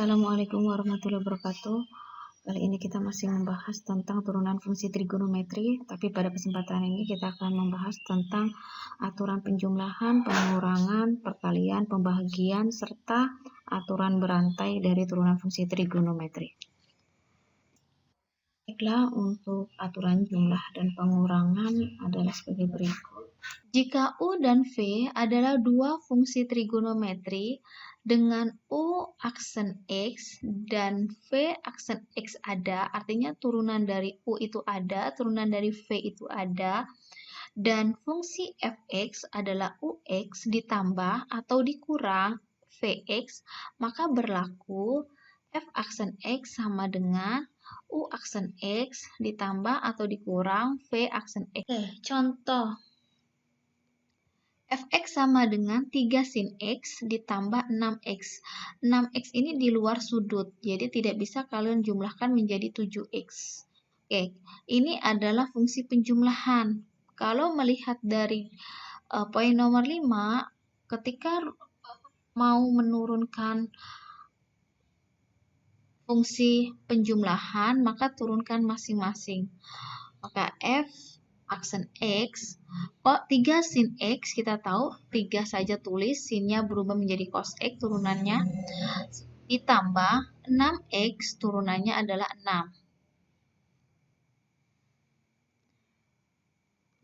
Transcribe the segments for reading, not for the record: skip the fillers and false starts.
Assalamualaikum warahmatullahi wabarakatuh. Kali ini kita masih membahas tentang turunan fungsi trigonometri, tapi pada kesempatan ini kita akan membahas tentang aturan penjumlahan, pengurangan, perkalian, pembagian, serta aturan berantai dari turunan fungsi trigonometri. Baiklah, untuk aturan jumlah dan pengurangan adalah sebagai berikut. Jika U dan V adalah dua fungsi trigonometri dengan U aksen X dan V aksen X ada, artinya turunan dari U itu ada, turunan dari V itu ada, dan fungsi Fx adalah Ux ditambah atau dikurang Vx, maka berlaku F aksen X sama dengan U aksen X ditambah atau dikurang V aksen X. Oke, contoh. Fx sama dengan 3 sin X ditambah 6X. 6X ini di luar sudut, jadi tidak bisa kalian jumlahkan menjadi 7X. Oke, ini adalah fungsi penjumlahan. Kalau melihat dari poin nomor 5, ketika mau menurunkan fungsi penjumlahan, maka turunkan masing-masing. Maka F aksen X, kok 3 sin X, kita tahu 3 saja tulis, sinnya berubah menjadi cos X turunannya, ditambah 6X turunannya adalah 6.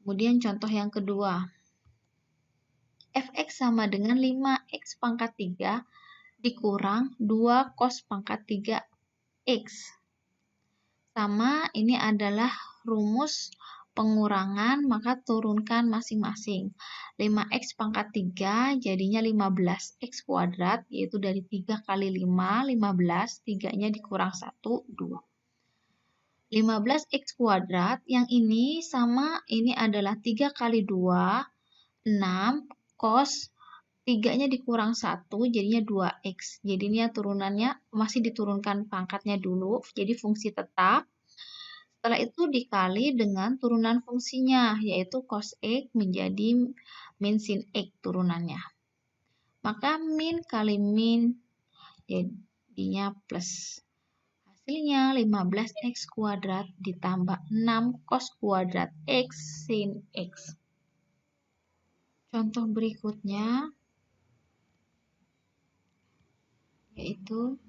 Kemudian contoh yang kedua, Fx sama dengan 5X pangkat 3 dikurang 2 cos pangkat 3X. Sama, ini adalah rumus pengurangan, maka turunkan masing-masing. 5X pangkat 3 jadinya 15X kuadrat, yaitu dari 3 kali 5, 15, 3-nya dikurang 1, 2. 15X kuadrat, yang ini sama, ini adalah 3 kali 2, 6, cos 3-nya dikurang 1, jadinya 2X. Jadinya turunannya masih diturunkan pangkatnya dulu, jadi fungsi tetap. Setelah itu dikali dengan turunan fungsinya, yaitu cos X menjadi min sin X turunannya. Maka min kali min jadinya plus. Hasilnya 15X kuadrat ditambah 6 cos kuadrat X sin X. Contoh berikutnya yaitu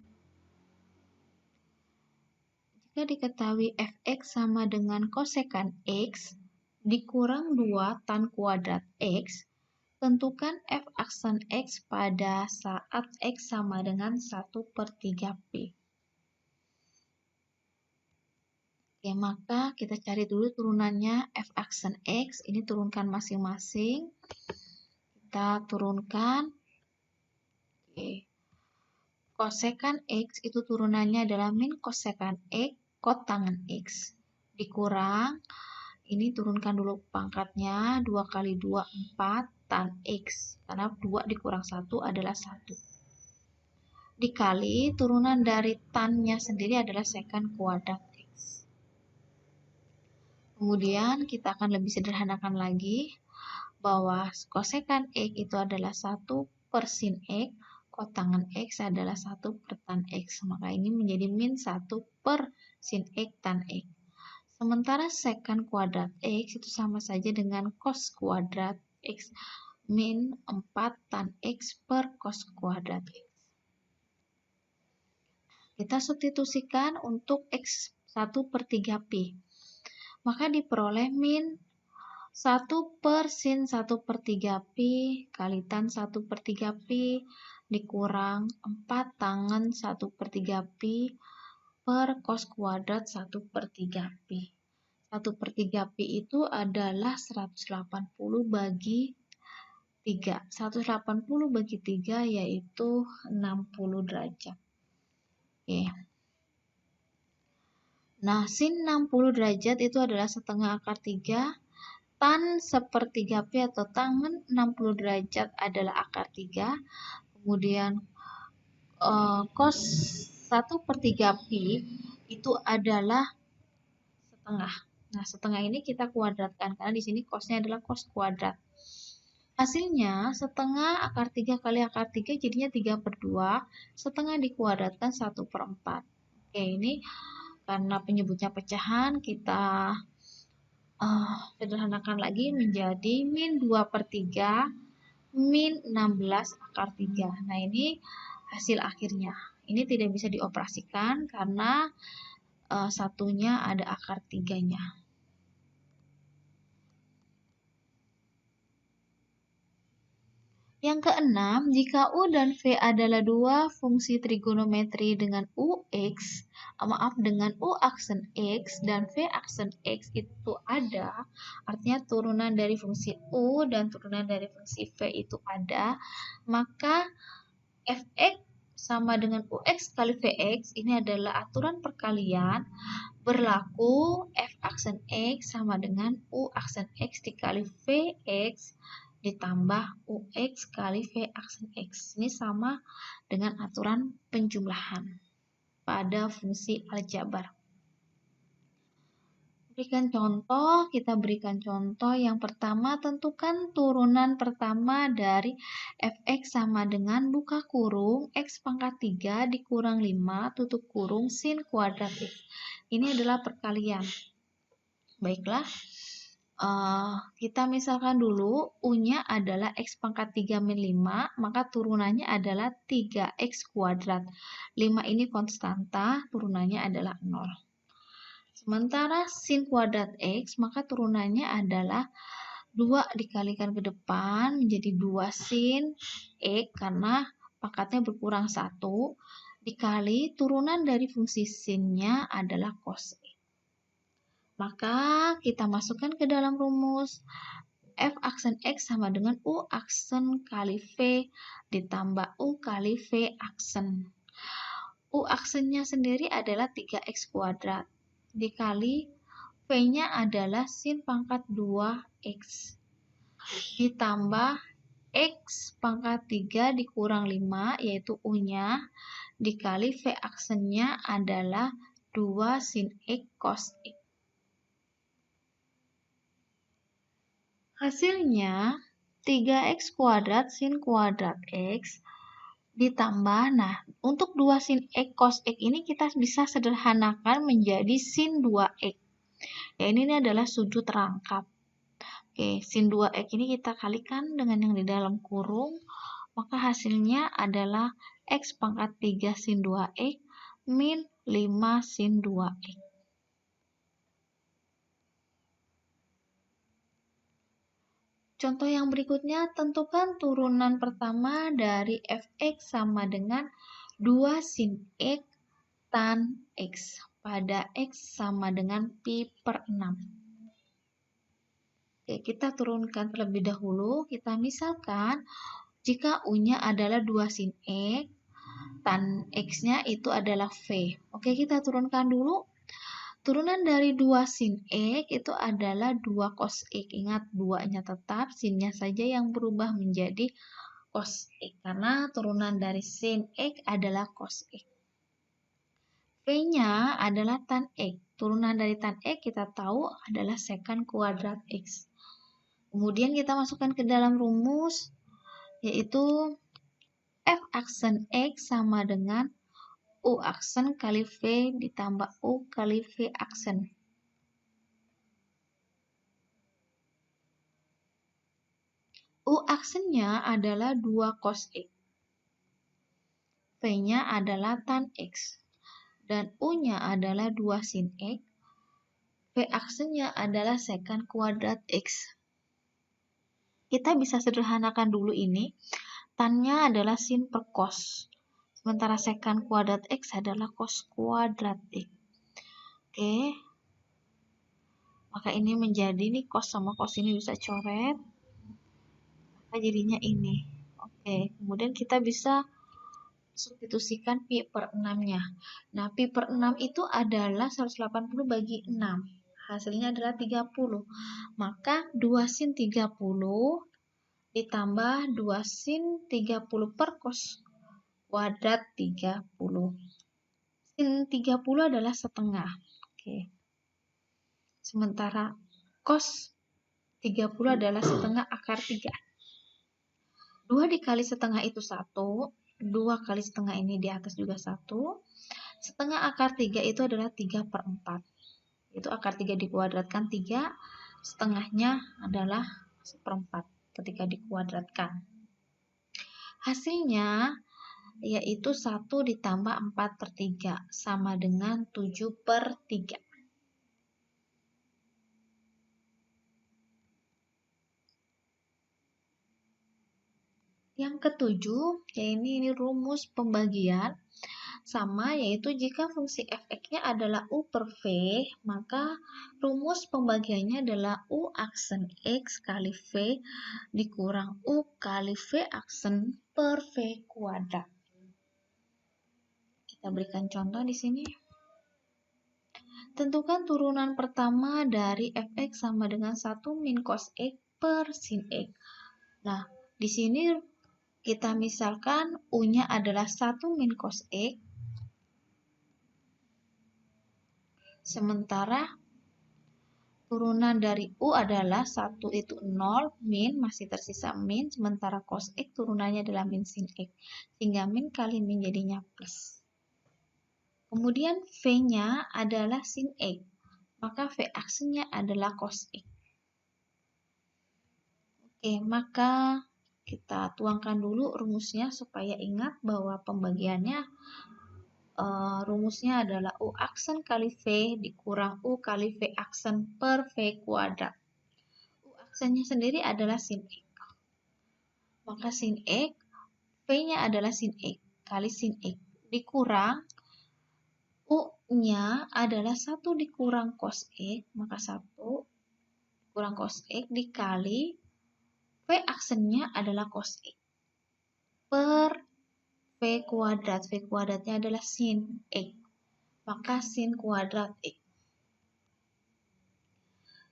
jika diketahui Fx sama dengan kosekan X dikurang 2 tan kuadrat X, tentukan F aksen X pada saat X sama dengan 1/3P. Oke, maka kita cari dulu turunannya F aksen X, ini turunkan masing-masing. Kita turunkan. Oke. Kosekan X itu turunannya adalah min kosekan X kotangan X. Dikurang, ini turunkan dulu pangkatnya, 2 kali 2, 4 tan X. Karena 2 dikurang 1 adalah 1. Dikali, turunan dari tannya sendiri adalah secant kuadrat X. Kemudian kita akan lebih sederhanakan lagi, bahwa kosekan X itu adalah 1 per sin X, kotangan X adalah 1 per tan X. Maka ini menjadi min 1 per sin X tan X. Sementara secant kuadrat X itu sama saja dengan cos kuadrat X min 4 tan X per cos kuadrat X. Kita substitusikan untuk X 1/3P. Maka diperoleh min 1 per sin 1/3Pi kali tan 1/3Pi dikurang 4 tangen 1/3Pi per cos kuadrat 1/3Pi. 1/3Pi itu adalah 180 bagi 3. 180 bagi 3 yaitu 60 derajat. Oke. Nah, sin 60 derajat itu adalah setengah akar 3. Tan 1/3Pi atau tangen 60 derajat adalah akar 3. Kemudian cos 1/3Pi itu adalah setengah. Nah, setengah ini kita kuadratkan karena di sini cosnya adalah cos kuadrat. Hasilnya setengah akar 3 kali akar 3 jadinya 3/2. Setengah dikuadratkan 1/4. Oke, ini karena penyebutnya pecahan, kita sederhanakan lagi menjadi min 2/3 min 16 akar 3. Nah, ini hasil akhirnya. Ini tidak bisa dioperasikan karena satunya ada akar 3-nya. Yang keenam, jika U dan V adalah dua fungsi trigonometri dengan dengan U aksen X dan V aksen X itu ada, artinya turunan dari fungsi U dan turunan dari fungsi V itu ada, maka Fx sama dengan Ux kali Vx, ini adalah aturan perkalian, berlaku F aksen X sama dengan U aksen X dikali Vx ditambah Ux kali V aksen X. Ini sama dengan aturan penjumlahan pada fungsi aljabar. Kita berikan contoh. Yang pertama, tentukan turunan pertama dari Fx sama dengan buka kurung X pangkat 3 dikurang 5 tutup kurung sin kuadrat X. Ini adalah perkalian. Baiklah, kita misalkan dulu U-nya adalah X pangkat 3 min 5, maka turunannya adalah 3X kuadrat. 5 ini konstanta, turunannya adalah 0. Sementara sin kuadrat X, maka turunannya adalah 2 dikalikan ke depan menjadi 2 sin X karena pangkatnya berkurang 1 dikali turunan dari fungsi sinnya adalah cos X. Maka kita masukkan ke dalam rumus F aksen X sama dengan U aksen kali V ditambah U kali V aksen. U aksennya sendiri adalah 3X kuadrat dikali V-nya adalah sin pangkat 2X ditambah X pangkat 3 dikurang 5 yaitu U-nya dikali V aksennya adalah 2 sin X cos X. Hasilnya 3X kuadrat sin kuadrat X ditambah, nah untuk 2 sin X cos X ini kita bisa sederhanakan menjadi sin 2X. Ya, ini adalah sudut rangkap. Oke, sin 2X ini kita kalikan dengan yang di dalam kurung, maka hasilnya adalah X pangkat 3 sin 2X min 5 sin 2X. Contoh yang berikutnya, tentukan turunan pertama dari Fx sama dengan 2 sin X tan X pada X sama dengan pi/6. Oke, kita turunkan terlebih dahulu. Kita misalkan jika U-nya adalah 2 sin X, tan X-nya itu adalah V. Oke, kita turunkan dulu. Turunan dari 2 sin X itu adalah 2 cos X. Ingat, 2-nya tetap, sinnya saja yang berubah menjadi cos X. Karena turunan dari sin X adalah cos X. V-nya adalah tan X. Turunan dari tan X kita tahu adalah secant kuadrat X. Kemudian kita masukkan ke dalam rumus, yaitu F aksen X sama dengan U aksen kali V ditambah U kali V aksen. U aksennya adalah 2 cos X. V-nya adalah tan X. Dan U-nya adalah 2 sin X. V aksennya adalah secant kuadrat X. Kita bisa sederhanakan dulu ini. Tan-nya adalah sin per cos. Sementara secant kuadrat X adalah cos kuadrat X. Oke. Maka ini menjadi nih cos sama cos ini bisa coret. Maka jadinya ini. Oke. Kemudian kita bisa substitusikan pi/6-nya. Nah, pi/6 itu adalah 180 bagi 6. Hasilnya adalah 30. Maka 2 sin 30 ditambah 2 sin 30 per cos kuadrat 30. Sin 30 adalah setengah. Oke. Sementara cos 30 adalah setengah akar 3. 2 dikali setengah itu 1, 2 kali setengah ini di atas juga 1. Setengah akar 3 itu adalah 3/4. Itu akar 3 dikuadratkan 3, setengahnya adalah 1/4 ketika dikuadratkan. Hasilnya yaitu 1 ditambah 4/3 sama dengan 7/3. Yang ketujuh, yaitu ini rumus pembagian sama, yaitu jika fungsi f(x)-nya adalah u per v, maka rumus pembagiannya adalah u aksen x kali v dikurang u kali v aksen per v kuadrat. Kita berikan contoh di sini. Tentukan turunan pertama dari f(x) sama dengan 1 min cos x per sin x. Nah, di sini kita misalkan u-nya adalah 1 min cos x, sementara turunan dari u adalah 1 itu 0, min masih tersisa min, sementara cos x turunannya adalah min sin x, sehingga min kali min jadinya plus. Kemudian v-nya adalah sin x, maka v aksennya adalah cos x. Oke, maka kita tuangkan dulu rumusnya supaya ingat bahwa pembagiannya rumusnya adalah u aksen kali v dikurang u kali v aksen per v kuadrat. U aksennya sendiri adalah sin x. Maka sin x, v-nya adalah sin x kali sin x dikurang u-nya adalah 1 dikurang cos x, maka 1 dikurang cos x dikali v aksennya adalah cos x per v kuadrat. V kuadratnya adalah sin x, maka sin kuadrat x.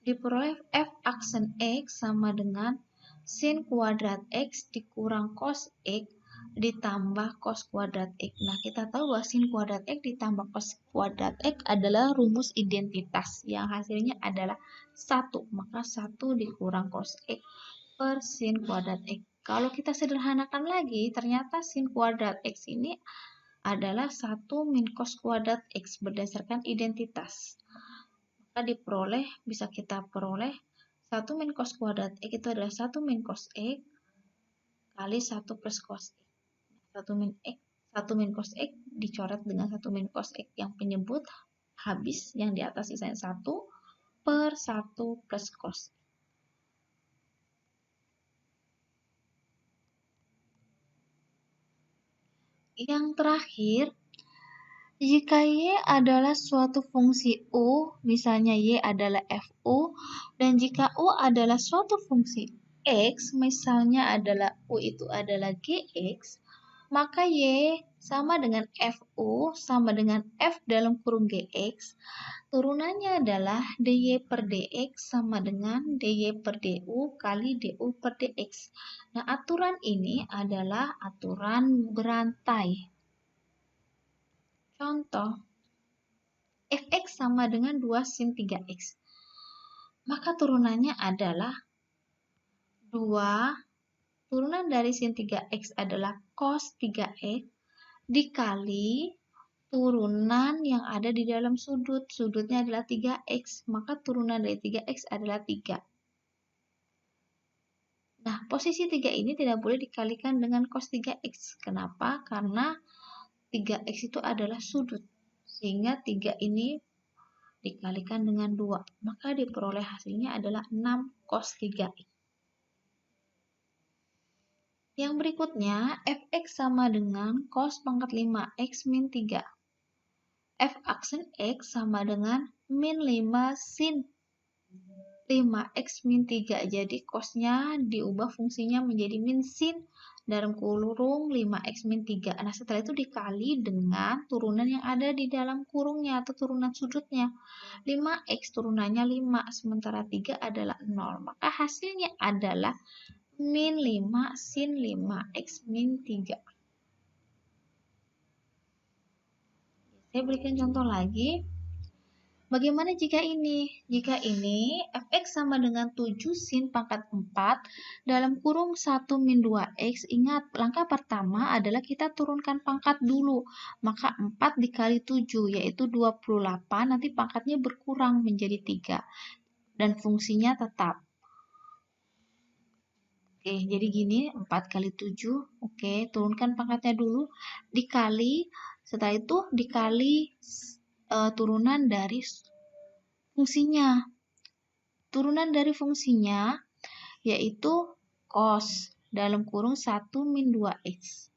Diperoleh f aksen x sama dengan sin kuadrat x dikurang cos x ditambah cos kuadrat x. Nah, kita tahu bahwa sin kuadrat x ditambah cos kuadrat x adalah rumus identitas yang hasilnya adalah 1. Maka 1 dikurang cos x per sin kuadrat x. Kalau kita sederhanakan lagi, ternyata sin kuadrat x ini adalah 1 min cos kuadrat x berdasarkan identitas. Maka bisa kita peroleh 1 min cos kuadrat x itu adalah 1 min cos x kali 1 plus cos x. 1 min cos x dicoret dengan 1 min cos x yang penyebut habis, yang di atas sisanya 1 per 1 plus cos x. Yang terakhir, jika y adalah suatu fungsi u, misalnya y adalah fu, dan jika u adalah suatu fungsi x, misalnya adalah u itu adalah gx, maka y sama dengan fu sama dengan f dalam kurung gx, turunannya adalah dy per dx sama dengan dy per du kali du per dx. Nah, aturan ini adalah aturan berantai. Contoh, fx sama dengan 2 sin 3x. Maka turunannya adalah 2, turunan dari sin 3x adalah cos 3x dikali turunan yang ada di dalam sudut. Sudutnya adalah 3x, maka turunan dari 3x adalah 3. Nah, posisi 3 ini tidak boleh dikalikan dengan cos 3x. Kenapa? Karena 3x itu adalah sudut. Sehingga 3 ini dikalikan dengan 2. Maka diperoleh hasilnya adalah 6 cos 3x. Yang berikutnya, fx sama dengan cos pangkat 5x min 3. F aksen x sama dengan min 5 sin 5x min 3. Jadi cosnya diubah fungsinya menjadi min sin dalam kurung 5x min 3. Nah, setelah itu dikali dengan turunan yang ada di dalam kurungnya atau turunan sudutnya. 5x turunannya 5, sementara 3 adalah 0. Maka hasilnya adalah min 5 sin 5x min 3. Saya berikan contoh lagi. Bagaimana jika ini? Jika ini fx sama dengan 7 sin pangkat 4 dalam kurung 1 min 2x. Ingat, langkah pertama adalah kita turunkan pangkat dulu. Maka 4 dikali 7 yaitu 28, nanti pangkatnya berkurang menjadi 3. Dan fungsinya tetap. Oke, jadi gini, 4 kali 7. Oke, turunkan pangkatnya dulu. Dikali, setelah itu dikali turunan dari fungsinya. Turunan dari fungsinya yaitu cos dalam kurung 1 min 2x.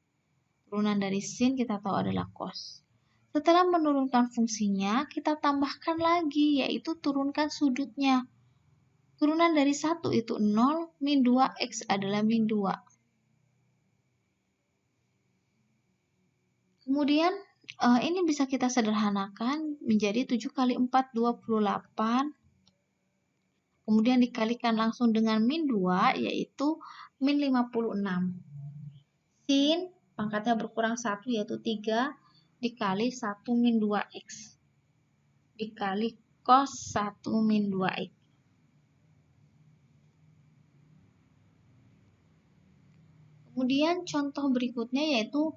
Turunan dari sin kita tahu adalah cos. Setelah menurunkan fungsinya, kita tambahkan lagi yaitu turunkan sudutnya. Turunan dari 1 itu 0, min 2x adalah min 2. Kemudian ini bisa kita sederhanakan menjadi 7 kali 4, 28. Kemudian dikalikan langsung dengan min 2, yaitu min 56. Sin, pangkatnya berkurang 1, yaitu 3, dikali 1 min 2x. Dikali cos 1 min 2x. Kemudian contoh berikutnya yaitu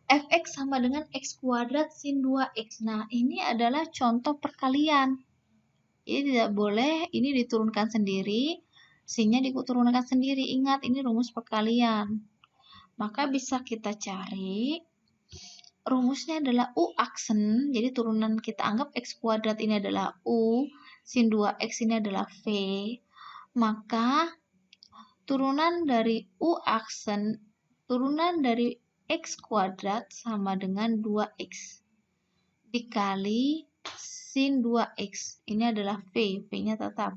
fx sama dengan x kuadrat sin 2x. Nah, ini adalah contoh perkalian. Jadi tidak boleh ini diturunkan sendiri, sinnya diturunkan sendiri. Ingat, ini rumus perkalian. Maka bisa kita cari, rumusnya adalah U aksen, jadi turunan kita anggap x kuadrat ini adalah U, sin 2x ini adalah V. Maka turunan dari U aksen, turunan dari x kuadrat sama dengan 2x. Dikali sin 2x, ini adalah V, V-nya tetap.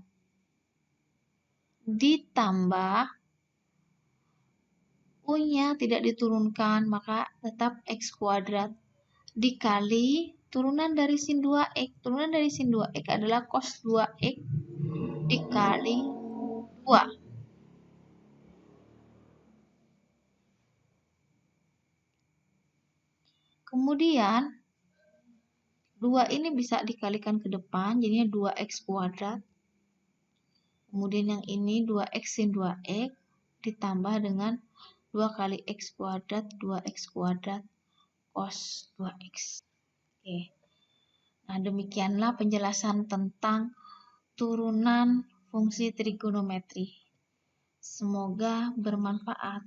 Ditambah U-nya tidak diturunkan, maka tetap x kuadrat. Dikali turunan dari sin 2x. Turunan dari sin 2x adalah cos 2x dikali 2. Kemudian 2 ini bisa dikalikan ke depan, jadinya 2x kuadrat. Kemudian yang ini 2x sin 2x ditambah dengan 2 kali x kuadrat, 2x kuadrat cos 2x. Oke. Nah, demikianlah penjelasan tentang turunan fungsi trigonometri. Semoga bermanfaat.